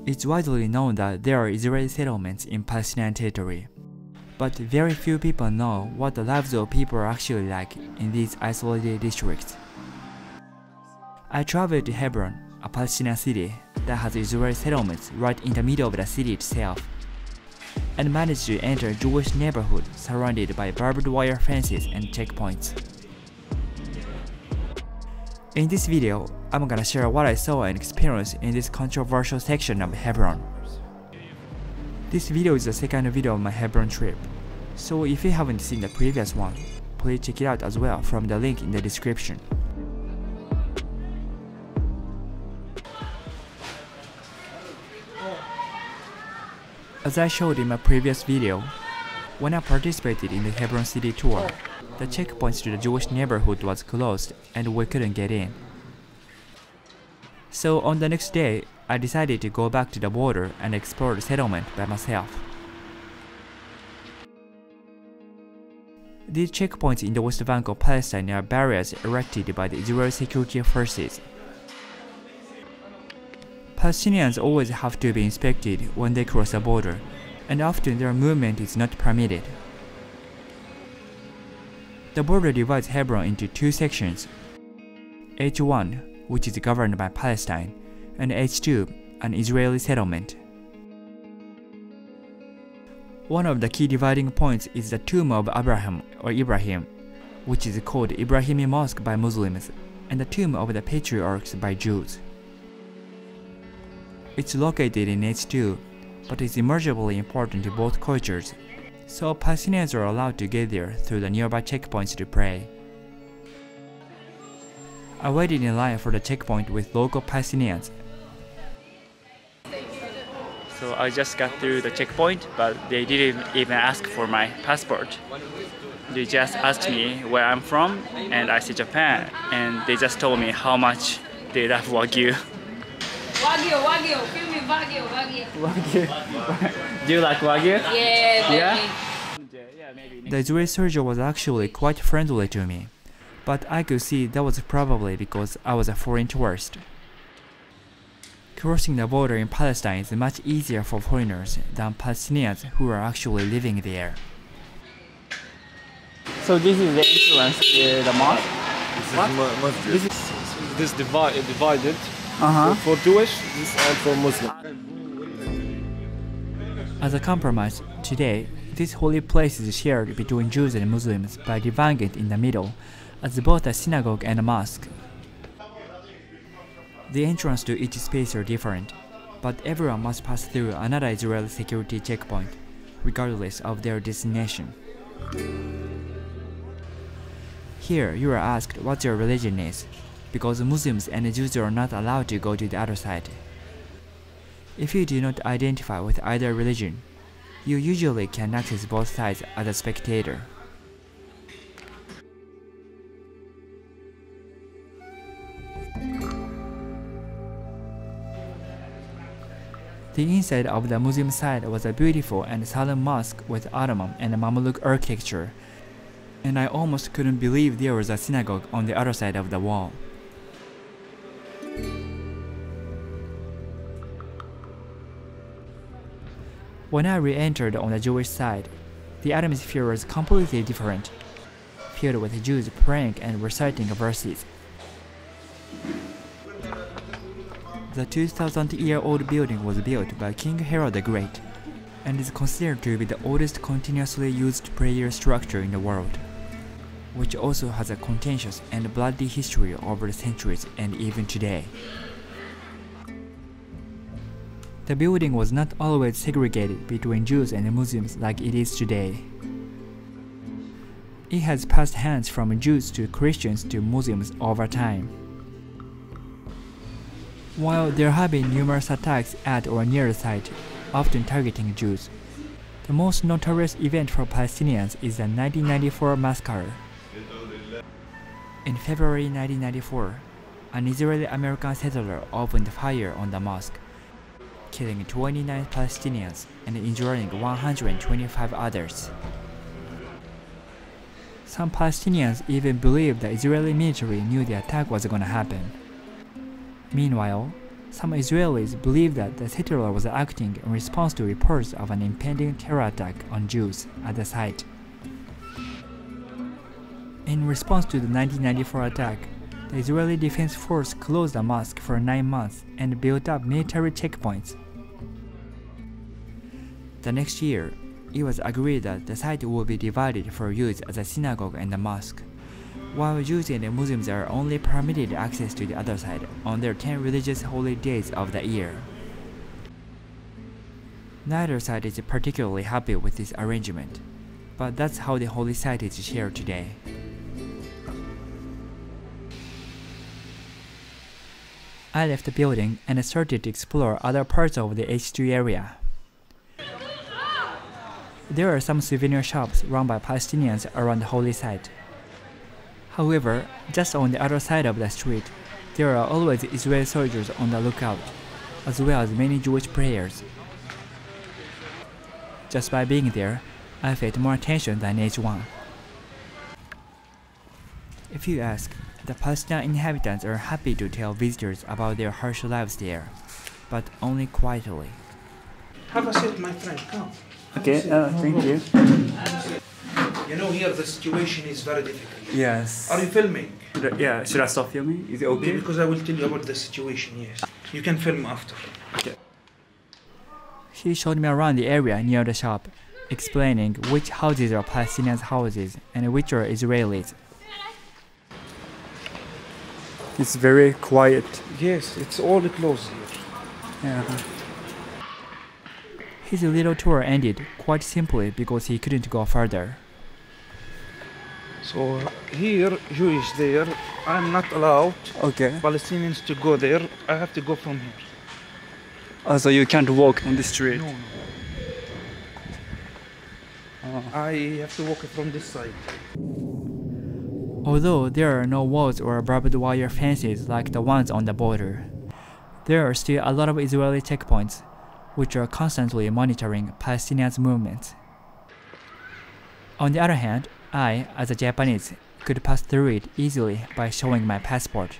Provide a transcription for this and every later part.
It's widely known that there are Israeli settlements in Palestinian territory, but very few people know what the lives of people are actually like in these isolated districts. I traveled to Hebron, a Palestinian city that has Israeli settlements right in the middle of the city itself, and managed to enter a Jewish neighborhood surrounded by barbed wire fences and checkpoints. In this video, I'm gonna share what I saw and experienced in this controversial section of Hebron. This video is the second video of my Hebron trip, so if you haven't seen the previous one, please check it out as well from the link in the description. As I showed in my previous video, when I participated in the Hebron city tour, the checkpoints to the Jewish neighborhood was closed and we couldn't get in. So on the next day, I decided to go back to the border and explore the settlement by myself. These checkpoints in the West Bank of Palestine are barriers erected by the Israeli security forces. Palestinians always have to be inspected when they cross the border, and often their movement is not permitted. The border divides Hebron into two sections, H1, which is governed by Palestine, and H2, an Israeli settlement. One of the key dividing points is the tomb of Abraham or Ibrahim, which is called Ibrahimi Mosque by Muslims, and the tomb of the patriarchs by Jews. It's located in H2, but is immeasurably important to both cultures, so Palestinians are allowed to get there through the nearby checkpoints to pray. I waited in line for the checkpoint with local Palestinians. So I just got through the checkpoint, but they didn't even ask for my passport. They just asked me where I'm from, and I said Japan, and they just told me how much they love Wagyu. Wagyu, give me Wagyu. Wagyu. Do you like Wagyu? Yeah. The Israeli soldier was actually quite friendly to me, but I could see that was probably because I was a foreign tourist. Crossing the border in Palestine is much easier for foreigners than Palestinians who are actually living there. So this is the entrance to the mosque? This divided. For Jewish and for Muslim. As a compromise, today, this holy place is shared between Jews and Muslims by dividing it in the middle as both a synagogue and a mosque. The entrance to each space are different, but everyone must pass through another Israeli security checkpoint, regardless of their destination. Here, you are asked what your religion is, because Muslims and Jews are not allowed to go to the other side. If you do not identify with either religion, you usually can access both sides as a spectator. The inside of the Muslim side was a beautiful and solemn mosque with Ottoman and Mamluk architecture, and I almost couldn't believe there was a synagogue on the other side of the wall. When I re-entered on the Jewish side, the atmosphere was completely different, filled with Jews praying and reciting verses. The 2,000-year-old building was built by King Herod the Great, and is considered to be the oldest continuously used prayer structure in the world, which also has a contentious and bloody history over the centuries and even today. The building was not always segregated between Jews and Muslims like it is today. It has passed hands from Jews to Christians to Muslims over time. While there have been numerous attacks at or near the site, often targeting Jews, the most notorious event for Palestinians is the 1994 massacre. In February 1994, an Israeli-American settler opened fire on the mosque, killing 29 Palestinians and injuring 125 others. Some Palestinians even believed the Israeli military knew the attack was going to happen. Meanwhile, Some Israelis believe that the settler was acting in response to reports of an impending terror attack on Jews at the site. In response to the 1994 attack, the Israeli Defense Force closed the mosque for 9 months and built up military checkpoints. The next year, it was agreed that the site will be divided for use as a synagogue and a mosque, while Jews and Muslims are only permitted access to the other side on their 10 religious holy days of the year. Neither side is particularly happy with this arrangement, but that's how the holy site is shared today. I left the building and started to explore other parts of the H2 area. There are some souvenir shops run by Palestinians around the holy site. However, just on the other side of the street, there are always Israeli soldiers on the lookout, as well as many Jewish prayers. Just by being there, I felt more tension than H1. If you ask, the Palestinian inhabitants are happy to tell visitors about their harsh lives there, but only quietly. Have a seat, my friend, come. Okay, thank you. You know, here the situation is very difficult. Yes. Are you filming? Yeah, should I stop filming? Is it okay? Because I will tell you about the situation, yes. You can film after. Okay. He showed me around the area near the shop, explaining which houses are Palestinians' houses and which are Israelis. It's very quiet. Yes, it's all closed here. Yeah. His little tour ended quite simply because he couldn't go further. So here, Jewish there, I'm not allowed Palestinians to go there. I have to go from here. So you can't walk on the street? No. I have to walk from this side. Although there are no walls or barbed wire fences like the ones on the border, there are still a lot of Israeli checkpoints, which are constantly monitoring Palestinians' movements. On the other hand, I, as a Japanese, could pass through it easily by showing my passport.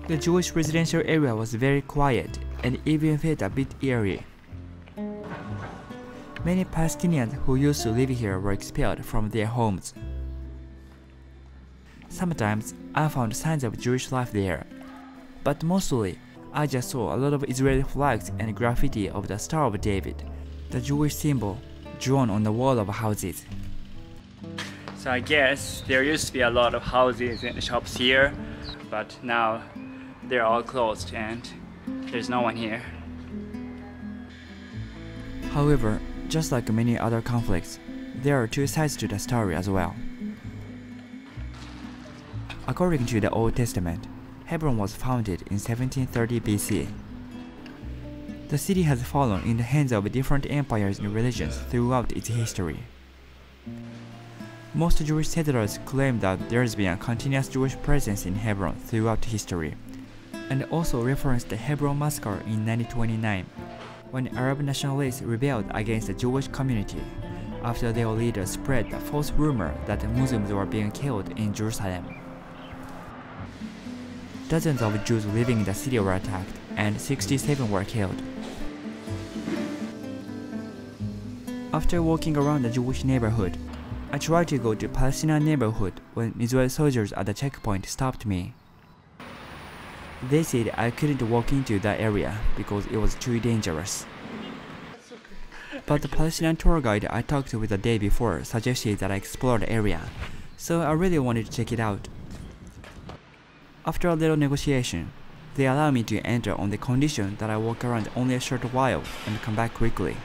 The Jewish residential area was very quiet and even felt a bit eerie. Many Palestinians who used to live here were expelled from their homes. Sometimes I found signs of Jewish life there, but mostly I just saw a lot of Israeli flags and graffiti of the Star of David, the Jewish symbol drawn on the wall of houses. So I guess there used to be a lot of houses and shops here, but now they're all closed and there's no one here. However, just like many other conflicts, there are two sides to the story as well. According to the Old Testament, Hebron was founded in 1730 BC. The city has fallen in the hands of different empires and religions throughout its history. Most Jewish settlers claim that there has been a continuous Jewish presence in Hebron throughout history, and also referenced the Hebron massacre in 1929, when Arab nationalists rebelled against the Jewish community after their leaders spread the false rumor that Muslims were being killed in Jerusalem. Dozens of Jews living in the city were attacked, and 67 were killed. After walking around the Jewish neighborhood, I tried to go to Palestinian neighborhood when Israeli soldiers at the checkpoint stopped me. They said I couldn't walk into that area because it was too dangerous. But the Palestinian tour guide I talked with the day before suggested that I explore the area, so I really wanted to check it out. After a little negotiation, they allowed me to enter on the condition that I walk around only a short while and come back quickly.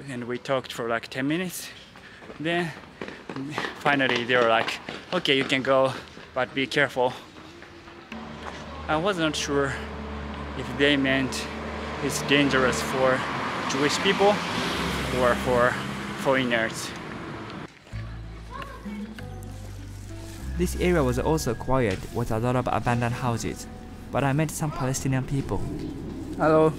And we talked for like 10 minutes. Then finally they were like, okay, you can go, but be careful. I was not sure if they meant it's dangerous for Jewish people or for foreigners. This area was also quiet with a lot of abandoned houses, but I met some Palestinian people. Hello.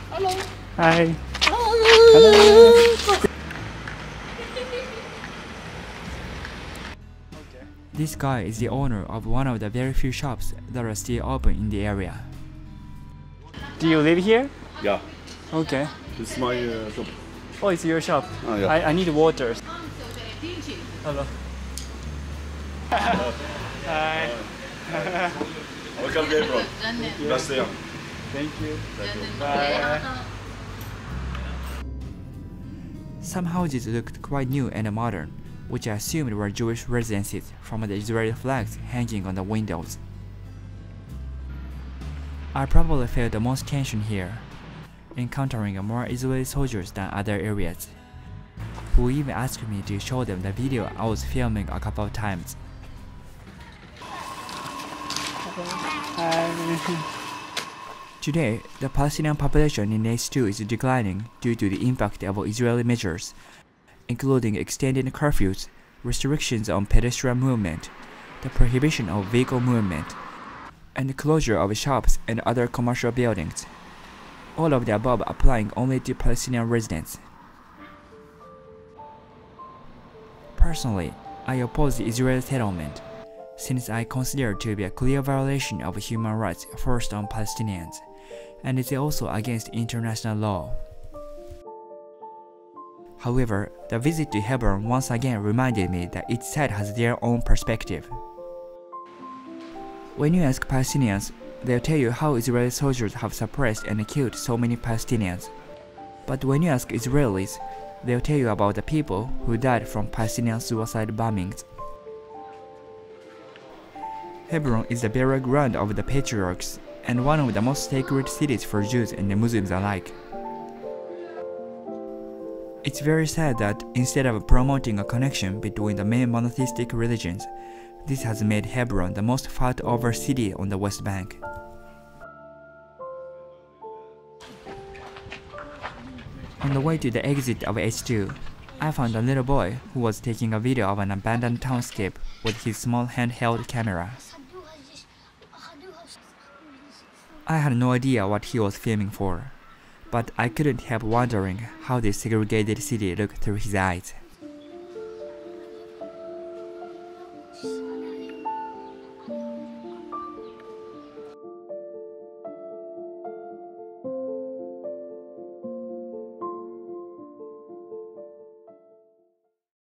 Hello. Hi. Hello. This guy is the owner of one of the very few shops that are still open in the area. Do you live here? Yeah, Okay. this is my shop. Oh, it's your shop. Oh, yeah. I need water. Hello. Hi. Welcome to Hebron. Bless you. Thank you. Bye. Some houses looked quite new and modern, which I assumed were Jewish residences from the Israeli flags hanging on the windows. I probably felt the most tension here, encountering more Israeli soldiers than other areas, who even asked me to show them the video I was filming a couple of times. Today, the Palestinian population in H2 is declining due to the impact of Israeli measures, including extended curfews, restrictions on pedestrian movement, the prohibition of vehicle movement, and the closure of shops and other commercial buildings. All of the above applying only to Palestinian residents. Personally, I oppose the Israeli settlement, since I consider it to be a clear violation of human rights forced on Palestinians, and it's also against international law. However, the visit to Hebron once again reminded me that each side has their own perspective. When you ask Palestinians, they'll tell you how Israeli soldiers have suppressed and killed so many Palestinians. But when you ask Israelis, they'll tell you about the people who died from Palestinian suicide bombings. Hebron is the burial ground of the patriarchs and one of the most sacred cities for Jews and Muslims alike. It's very sad that instead of promoting a connection between the main monotheistic religions, this has made Hebron the most fought-over city on the West Bank. On the way to the exit of H2, I found a little boy who was taking a video of an abandoned townscape with his small handheld camera. I had no idea what he was filming for, but I couldn't help wondering how this segregated city looked through his eyes.